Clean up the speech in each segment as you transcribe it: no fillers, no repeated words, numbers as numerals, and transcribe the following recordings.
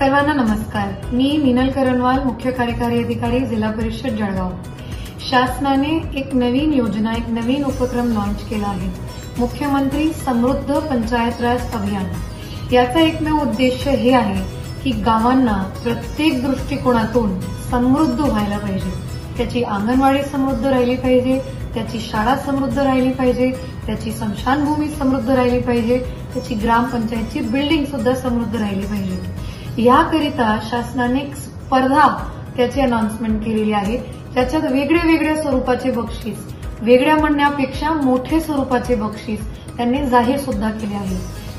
सर्वांना नमस्कार। मी मीनल करणवाल, मुख्य कार्यकारी अधिकारी, जिल्हा परिषद जळगाव। शासनाने एक नवीन योजना, एक नवीन उपक्रम लॉन्च केला आहे, मुख्यमंत्री समृद्ध पंचायत राज अभियान। याचा एकमेव उद्देश हे आहे की गावांना प्रत्येक दृष्टिकोनातून समृद्ध व्हायला पाहिजे। त्याची अंगणवाडी समृद्ध राहिली पाहिजे, त्याची शाळा समृद्ध राहिली पाहिजे, त्याची स्मशानभूमी समृद्ध राहिली पाहिजे, त्याची ग्रामपंचायतची बिल्डिंग सुद्धा समृद्ध राहिली पाहिजे। याकरिता शासनाने एक स्पर्धा त्याची अनाउन्समेंट केलेली आहे। त्याच्यात वेगळ्या स्वरूपाचे बक्षीस, वेगळ्या म्हणण्यापेक्षा मोठे स्वरूपाचे बक्षीस त्यांनी जाहीर सुद्धा केले आहे।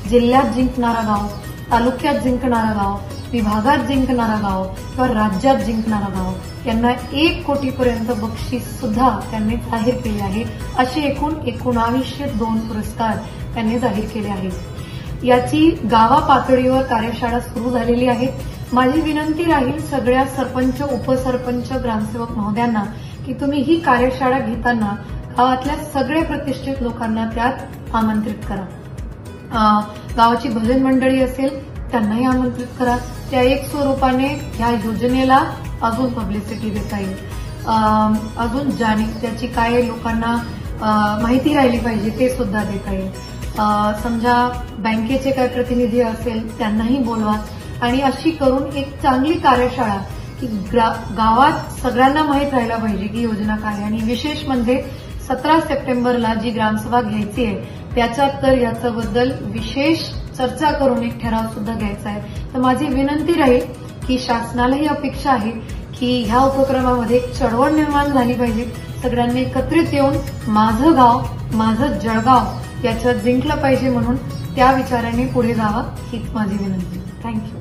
जिल्ह्यात जिंकणारा गाव, तालुक्यात जिंकणारा गाव, विभागात जिंकणारा गाव किंवा राज्यात जिंकणारा गाव यांना 1 कोटीपर्यंत बक्षीस सुद्धा त्यांनी जाहीर केले आहे। असे एकूण 1902 पुरस्कार त्यांनी जाहीर केले आहेत। याची गावा पातळीवर कार्यशाळा सुरू झालेली आहे। माझी विनंती राहील सगळ्या सरपंच, उपसरपंच, ग्रामसेवक महोदयांना की तुम्ही ही कार्यशाळा घेताना गावातल्या सगळ्या प्रतिष्ठित लोकांना त्यात आमंत्रित करा। गावाची भजन मंडळी असेल त्यांनाही आमंत्रित करा। त्या एक स्वरूपाने ह्या योजनेला अजून पब्लिसिटी देता येईल, अजून त्याची काय लोकांना माहिती राहिली पाहिजे ते सुद्धा देता येईल। समजा बँकेचे काय प्रतिनिधी असेल त्यांनाही बोलवा आणि अशी करून एक चांगली कार्यशाळा की गावात सगळ्यांना माहित राहायला पाहिजे की योजना काय आहे। आणि विशेष म्हणजे 17 सप्टेंबरला जी ग्रामसभा घ्यायची आहे त्याच्यात तर याच्याबद्दल विशेष चर्चा करून एक ठराव सुद्धा घ्यायचा आहे। तर माझी विनंती राहील की शासनालाही अपेक्षा आहे की ह्या उपक्रमामध्ये एक चळवळ निर्माण झाली पाहिजे। सगळ्यांनी एकत्रित येऊन माझं गाव, माझं जळगाव याच्यात जिंकलं पाहिजे म्हणून त्या विचाराने पुढे जावं हीच माझी विनंती। थँक्यू।